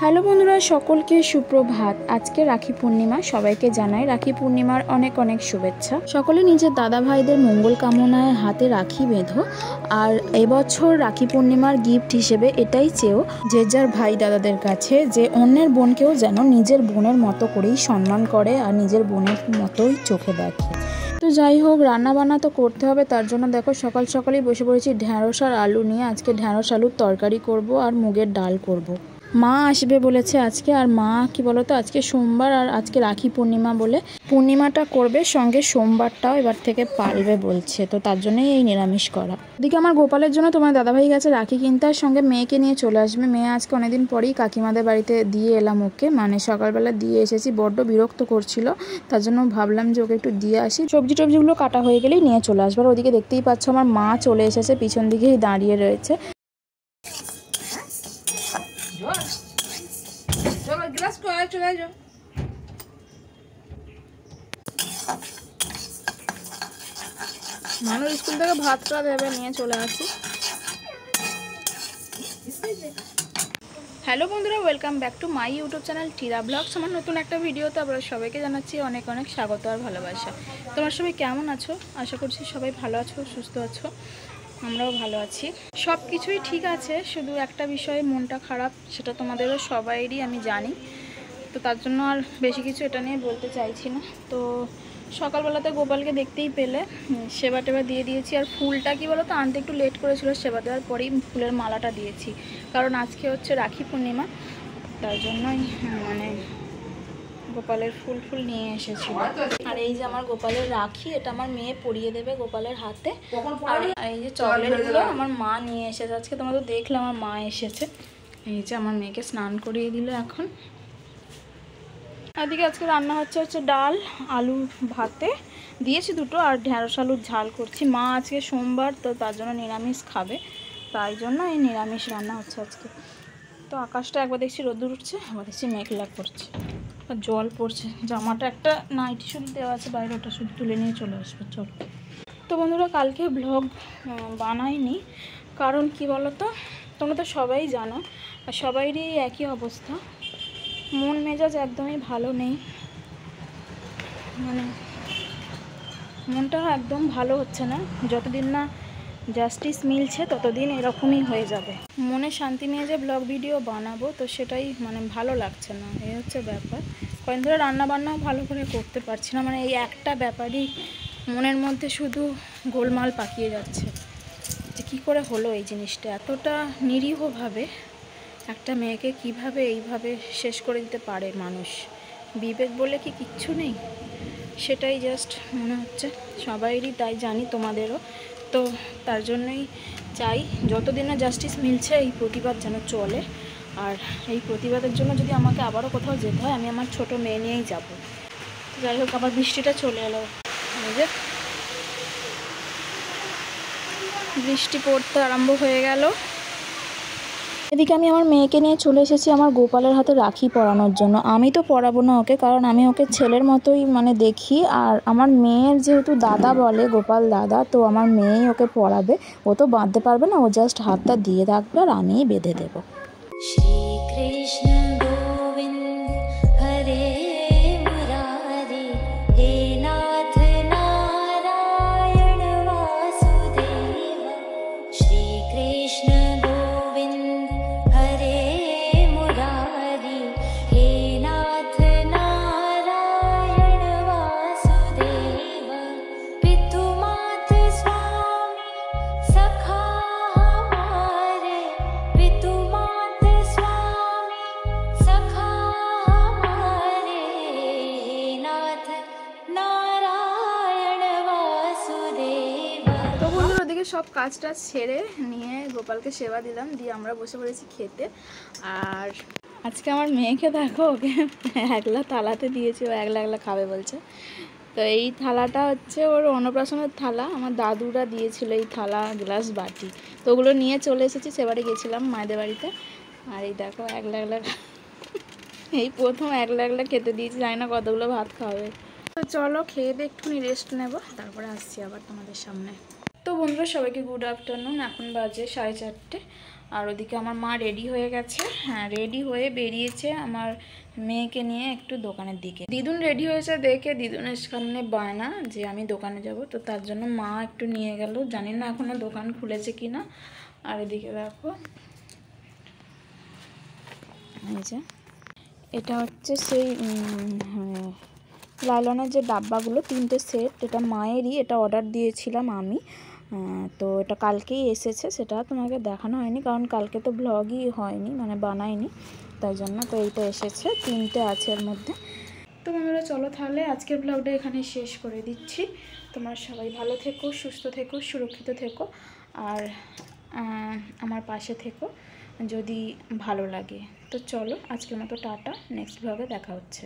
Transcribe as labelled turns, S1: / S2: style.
S1: Hello বন্ধুরা, সকলকে সুপ্রভাত। আজকে রাখি পূর্ণিমা, সবাইকে জানাই রাখি পূর্ণিমার অনেক অনেক শুভেচ্ছা। সকলে নিজের দাদা ভাইদের মঙ্গল কামনায় হাতে রাখি বেঁধো। আর এবছর রাখি পূর্ণিমার গিফট হিসেবে এটাই চেও যে যার ভাই দাদাদের কাছে, যে অন্যের বোনকেও যেন নিজের বোনের মতো করেই সম্মান করে আর নিজের বোনের মতোই চোখে দেখে। তো যাই হোক, রান্না বান্না তো করতে হবে, তার জন্য দেখো সকাল সকালেই বসে পড়েছি ঢ্যাঁড়স আর আলু নিয়ে। আজকে ঢ্যাঁড়স আলুর তরকারি করব আর মুগের ডাল করব। মা আসবে বলেছে আজকে, আর মা কি বলতো, আজকে সোমবার আর আজকে রাখি পূর্ণিমা বলে পূর্ণিমাটা করবে, সঙ্গে সোমবারটাও এবার থেকে পালবে বলছে, তো তার জন্যই এই নিরামিষ করা। এদিকে আমার গোপালের জন্য তোমার দাদাভাই গেছে রাখি কিনতে, আর সঙ্গে মেয়েকে নিয়ে চলে আসবে। মেয়ে আজকে অনেকদিন পরেই কাকিমাদের বাড়িতে দিয়ে এলাম ওকে, মানে সকালবেলা দিয়ে এসেছি, বড্ড বিরক্ত করছিল, তার জন্য ভাবলাম যে ওকে একটু দিয়ে আসি। সবজি টবজিগুলো কাটা হয়ে গেলেই নিয়ে চলে আসবার। ওদিকে দেখতেই পাচ্ছ আমার মা চলে এসেছে, পিছন দিকেই দাঁড়িয়ে রয়েছে। মানুষ স্কুল থেকে ভাতটা দেবে, নিয়ে চলে আসি। হ্যালো বন্ধুরা, welcome back to my YouTube channel Tira blogs. আমার নতুন একটা ভিডিওতে আপনারা সবাইকে জানাচ্ছি অনেক অনেক স্বাগত আর ভালোবাসা। তোমরা সবাই কেমন আছো? আশা করছি সবাই ভালো আছো, সুস্থ আছো। আমরাও ভালো আছি, সব কিছুই ঠিক আছে, শুধু একটা বিষয়ে মনটা খারাপ, সেটা তোমাদেরও সবাইরই আমি জানি, তো তার জন্য আর বেশি কিছু এটা নিয়ে বলতে চাইছি না। তো সকালবেলাতে গোপালকে দেখতেই পেলে সেবা টেবা দিয়ে দিয়েছি, আর ফুলটা কি বলো তো আনতে একটু লেট করেছিল, সেবা দেওয়ার পরেই ফুলের মালাটা দিয়েছি, কারণ আজকে হচ্ছে রাখি পূর্ণিমা, তার জন্যই মানে গোপালের ফুল নিয়ে এসেছিল। আর এই যে আমার গোপালের রাখি, এটা আমার মেয়ে পরিয়ে দেবে গোপালের হাতে। আর এই যে চকলেটগুলো আমার মা নিয়ে এসেছে আজকে, তোমরা তো দেখলে আমার মা এসেছে। এই যে আমার মেয়েকে স্নান করিয়ে দিল এখন। এদিকে আজকে রান্না হচ্ছে ডাল, আলু ভাতে দিয়েছি দুটো, আর ঢ্যাঁড়স আলুর ঝাল করছি। মা আজকে সোমবার, তো তার জন্য নিরামিষ খাবে, তাই জন্য এই নিরামিষ রান্না হচ্ছে আজকে। তো আকাশটা একবার দেখছি রোদ্দুর উঠছে, একবার দেখছি মেঘলা করছে, আর জল পড়ছে। জামাটা একটা নাইটি শুধু দেওয়া আছে বাইরে, ওটা শুধু তুলে নিয়ে চলে আসবে। চলো। তো বন্ধুরা, কালকে ব্লগ বানাইনি, কারণ কি বলো তো, তোমরা তো সবাই জানো আর সবাইরই একই অবস্থা, মন মেজাজ একদমই ভালো নেই, মানে মনটা একদম ভালো হচ্ছে না। যতদিন না জাস্টিস মিলছে ততদিন এরকমই হয়ে যাবে। মনে শান্তি নিয়ে যে ব্লগ ভিডিও বানাবো, তো সেটাই মানে ভালো লাগছে না, এই হচ্ছে ব্যাপার। কয়েকদিন ধরে রান্নাবান্নাও ভালো করে করতে পারছি না, মানে এই একটা ব্যাপারই মনের মধ্যে শুধু গোলমাল পাকিয়ে যাচ্ছে, যে কী করে হলো এই জিনিসটা। এতটা নিরীহভাবে একটা মেয়েকে কিভাবে এইভাবে শেষ করে দিতে পারে মানুষ? বিবেক বলে কি কিচ্ছু নেই? সেটাই জাস্ট মনে হচ্ছে সবাইরই, তাই জানি তোমাদেরও। তো তার জন্যই চাই যতদিন না জাস্টিস মিলছে এই প্রতিবাদ যেন চলে, আর এই প্রতিবাদের জন্য যদি আমাকে আবারও কোথাও যেতে হয়, আমি আমার ছোট মেয়ে নিয়েই যাব। যাই হোক, আবার বৃষ্টিটা চলে এলো, এই যে বৃষ্টি পড়তে আরম্ভ হয়ে গেল। এদিকে আমি আমার মেয়েকে নিয়ে চলে এসেছি আমার গোপালের হাতে রাখি পরানোর জন্য। আমি তো পরাবো না ওকে, কারণ আমি ওকে ছেলের মতোই মানে দেখি, আর আমার মেয়ের যেহেতু দাদা বলে, গোপাল দাদা, তো আমার মেয়েই ওকে পরাবে। ও তো বাঁধতে পারবে না, ও জাস্ট হাতটা দিয়ে রাখবে আর আমিই বেঁধে দেবো। শ্রীকৃষ্ণ গোবিন্দ হরে মুরারি, হে নাথ নারায়ণ বাসুদেব। শ্রীকৃষ্ণ সব কাজটা ছেড়ে নিয়ে গোপালকে সেবা দিলাম, দিয়ে আমরা বসে পড়েছি খেতে। আর আজকে আমার মেয়েকে দেখো, ওকে একলা থালাতে দিয়েছি, ও একলা খাবে বলছে। তো এই থালাটা হচ্ছে ওর অন্নপ্রাশনের থালা, আমার দাদুরা দিয়েছিল এই থালা, গ্লাস, বাটি, তো ওগুলো নিয়ে চলে এসেছি। সেবারে গেছিলাম মায়েদের বাড়িতে, আর এই দেখো একলা এই প্রথম একলা খেতে দিয়েছি, জানি না কতগুলো ভাত খাওয়াবে। তো চলো খেয়ে দিয়ে একটুখানি রেস্ট নেব, তারপরে আসছি আবার তোমাদের সামনে। তো বন্ধুরা সবাইকে গুড আফটারনুন। এখন বাজে 4:30 আর ওদিকে আমার মা রেডি হয়ে গেছে। হ্যাঁ, রেডি হয়ে বেরিয়েছে আমার মেয়েকে নিয়ে একটু দোকানের দিকে। দিদুন রেডি হয়েছে দেখে দিদুনের সামনে বায়না যে আমি দোকানে যাব, তো তার জন্য মা একটু নিয়ে গেল। জানি না এখনও দোকান খুলেছে কি না। আর এদিকে দেখো, এই যে এটা হচ্ছে সেই লাইলনের যে ডাব্বাগুলো, 3টে সেট, এটা মায়েরই, এটা অর্ডার দিয়েছিলাম আমি। তো এটা কালকেই এসেছে, সেটা তোমাকে দেখানো হয়নি কারণ কালকে তো ব্লগই হয়নি, মানে বানাইনি, তাই জন্য। তো এইটা এসেছে, 3টে আছে এর মধ্যে। তো বন্ধুরা চলো তাহলে আজকের ব্লগটা এখানে শেষ করে দিচ্ছি। তোমরা সবাই ভালো থেকো, সুস্থ থেকো, সুরক্ষিত থেকো, আর আমার পাশে থেকো যদি ভালো লাগে। তো চলো আজকের মতো টাটা, নেক্সট ব্লগে দেখা হচ্ছে।